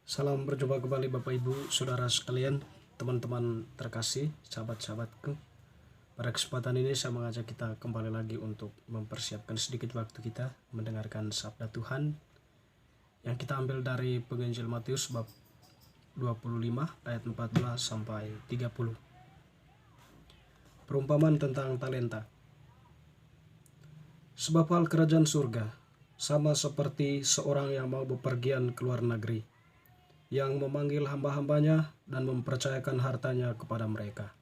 Salam berjumpa kembali Bapak Ibu, Saudara sekalian, teman-teman terkasih, sahabat-sahabatku. Pada kesempatan ini saya mengajak kita kembali lagi untuk mempersiapkan sedikit waktu kita mendengarkan sabda Tuhan yang kita ambil dari Penginjil Matius bab 25 ayat 14 sampai 30. Perumpamaan tentang talenta. Sebab hal kerajaan surga sama seperti seorang yang mau bepergian ke luar negeri, yang memanggil hamba-hambanya dan mempercayakan hartanya kepada mereka.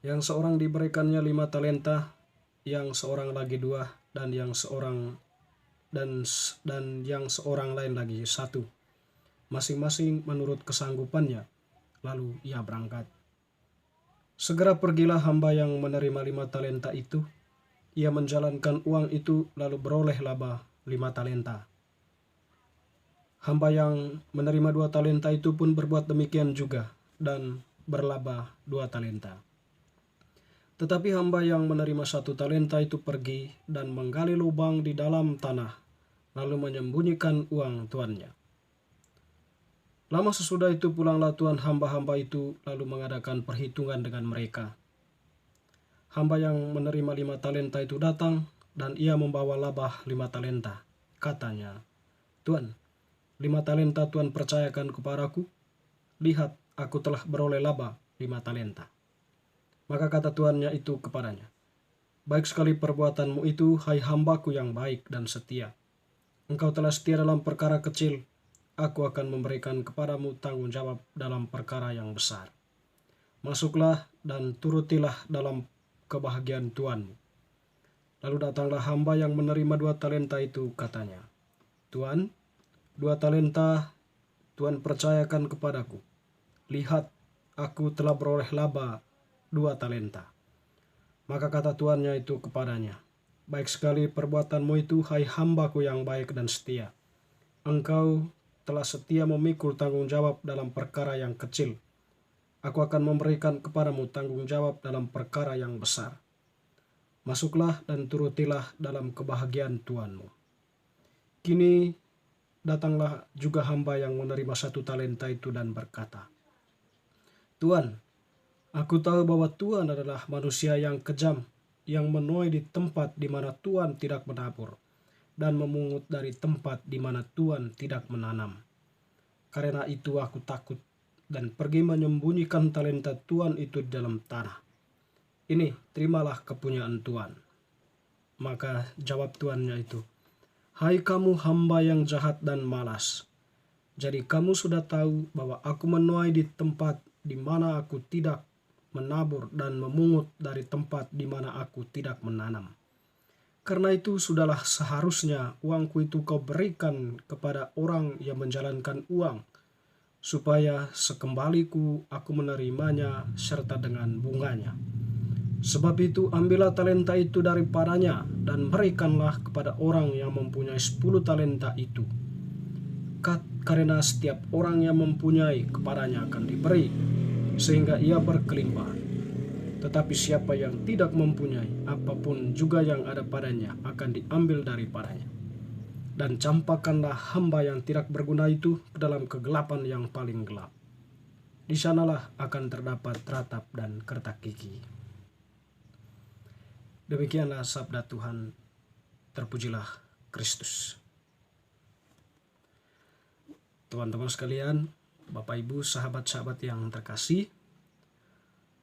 Yang seorang diberikannya 5 talenta, yang seorang lagi 2, dan yang seorang lain lagi 1, masing-masing menurut kesanggupannya. Lalu ia berangkat. Segera pergilah hamba yang menerima 5 talenta itu. Ia menjalankan uang itu lalu beroleh laba 5 talenta. Hamba yang menerima 2 talenta itu pun berbuat demikian juga dan berlaba 2 talenta. Tetapi hamba yang menerima 1 talenta itu pergi dan menggali lubang di dalam tanah, lalu menyembunyikan uang tuannya. Lama sesudah itu pulanglah tuan hamba-hamba itu lalu mengadakan perhitungan dengan mereka. Hamba yang menerima 5 talenta itu datang dan ia membawa laba 5 talenta. Katanya, "Tuan, 5 talenta Tuhan percayakan kepadaku. Lihat, aku telah beroleh laba 5 talenta." Maka kata tuannya itu kepadanya, "Baik sekali perbuatanmu itu, hai hambaku yang baik dan setia. Engkau telah setia dalam perkara kecil, aku akan memberikan kepadamu tanggung jawab dalam perkara yang besar. Masuklah dan turutilah dalam kebahagiaan Tuanmu." Lalu datanglah hamba yang menerima 2 talenta itu, katanya, "Tuan, 2 talenta Tuhan percayakan kepadaku. Lihat, aku telah beroleh laba 2 talenta." Maka kata tuannya itu kepadanya, "Baik sekali perbuatanmu itu, hai hambaku yang baik dan setia. Engkau telah setia memikul tanggung jawab dalam perkara yang kecil. Aku akan memberikan kepadamu tanggung jawab dalam perkara yang besar. Masuklah dan turutilah dalam kebahagiaan Tuanmu." Kini datanglah juga hamba yang menerima 1 talenta itu dan berkata, "Tuan, aku tahu bahwa Tuan adalah manusia yang kejam, yang menuai di tempat di mana Tuan tidak menabur, dan memungut dari tempat di mana Tuan tidak menanam. Karena itu aku takut dan pergi menyembunyikan talenta Tuan itu di dalam tanah. Ini, terimalah kepunyaan Tuan." Maka jawab tuannya itu, "Hai kamu hamba yang jahat dan malas. Jadi kamu sudah tahu bahwa aku menuai di tempat di mana aku tidak menabur dan memungut dari tempat di mana aku tidak menanam. Karena itu sudahlah seharusnya uangku itu kau berikan kepada orang yang menjalankan uang, supaya sekembaliku aku menerimanya serta dengan bunganya. Sebab itu ambillah talenta itu daripadanya dan berikanlah kepada orang yang mempunyai 10 talenta itu. Karena setiap orang yang mempunyai kepadanya akan diberi, sehingga ia berkelimpahan. Tetapi siapa yang tidak mempunyai, apapun juga yang ada padanya akan diambil daripadanya. Dan campakkanlah hamba yang tidak berguna itu ke dalam kegelapan yang paling gelap. Di sanalah akan terdapat ratap dan kertak gigi." Demikianlah sabda Tuhan. Terpujilah Kristus. Teman-teman sekalian, Bapak Ibu, sahabat-sahabat yang terkasih,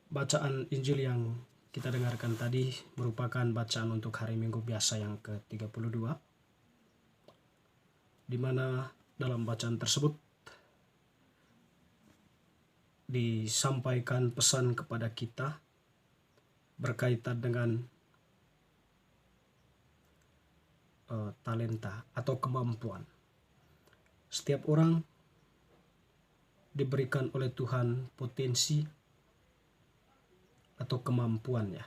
bacaan Injil yang kita dengarkan tadi merupakan bacaan untuk hari Minggu biasa yang ke-32, di mana dalam bacaan tersebut disampaikan pesan kepada kita berkaitan dengan talenta atau kemampuan. Setiap orang diberikan oleh Tuhan potensi atau kemampuannya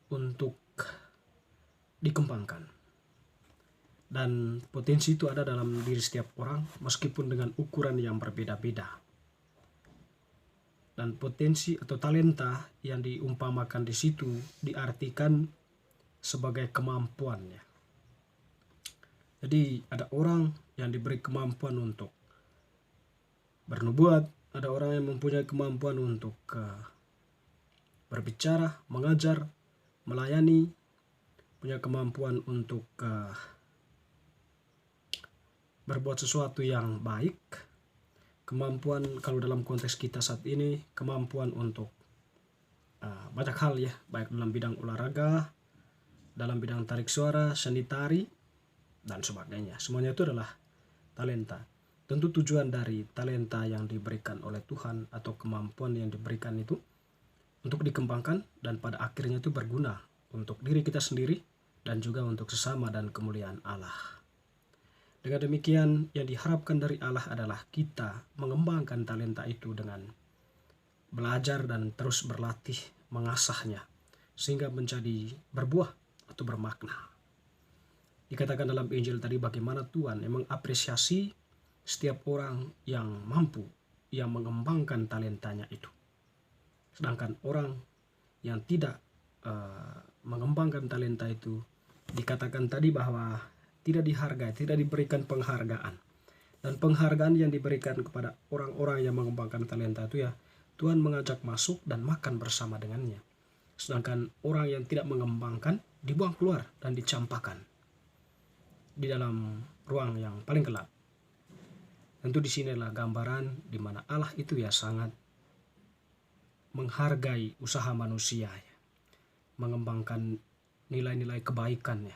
untuk dikembangkan. Dan potensi itu ada dalam diri setiap orang meskipun dengan ukuran yang berbeda-beda. Dan potensi atau talenta yang diumpamakan di situ diartikan sebagai kemampuannya. Jadi ada orang yang diberi kemampuan untuk bernubuat, ada orang yang mempunyai kemampuan untuk berbicara, mengajar, melayani, punya kemampuan untuk berbuat sesuatu yang baik, kemampuan kalau dalam konteks kita saat ini, kemampuan untuk banyak hal ya, baik dalam bidang olahraga, dalam bidang tarik suara, seni tari, dan sebagainya. Semuanya itu adalah talenta. Tentu tujuan dari talenta yang diberikan oleh Tuhan atau kemampuan yang diberikan itu untuk dikembangkan dan pada akhirnya itu berguna untuk diri kita sendiri dan juga untuk sesama dan kemuliaan Allah. Dengan demikian yang diharapkan dari Allah adalah kita mengembangkan talenta itu dengan belajar dan terus berlatih mengasahnya sehingga menjadi berbuah atau bermakna. Dikatakan dalam Injil tadi bagaimana Tuhan mengapresiasi setiap orang yang mampu, yang mengembangkan talentanya itu. Sedangkan orang yang tidak mengembangkan talenta itu, dikatakan tadi bahwa tidak dihargai, tidak diberikan penghargaan. Dan penghargaan yang diberikan kepada orang-orang yang mengembangkan talenta itu ya, Tuhan mengajak masuk dan makan bersama dengannya. Sedangkan orang yang tidak mengembangkan dibuang keluar dan dicampakkan di dalam ruang yang paling gelap. Tentu di sini adalah gambaran di mana Allah itu ya sangat menghargai usaha manusia ya, mengembangkan nilai-nilai kebaikannya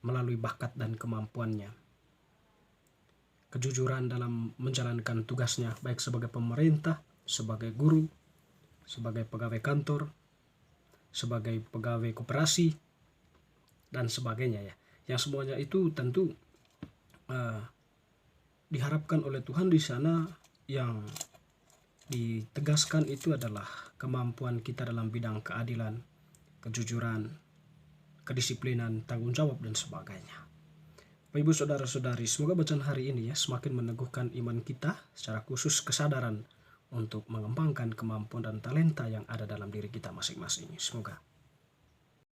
melalui bakat dan kemampuannya, kejujuran dalam menjalankan tugasnya baik sebagai pemerintah, sebagai guru, sebagai pegawai kantor, sebagai pegawai koperasi, dan sebagainya ya. Yang semuanya itu tentu diharapkan oleh Tuhan di sana. Yang ditegaskan itu adalah kemampuan kita dalam bidang keadilan, kejujuran, kedisiplinan, tanggung jawab, dan sebagainya. Bapak Ibu Saudara-saudari, semoga bacaan hari ini ya semakin meneguhkan iman kita, secara khusus kesadaran untuk mengembangkan kemampuan dan talenta yang ada dalam diri kita masing-masing. Semoga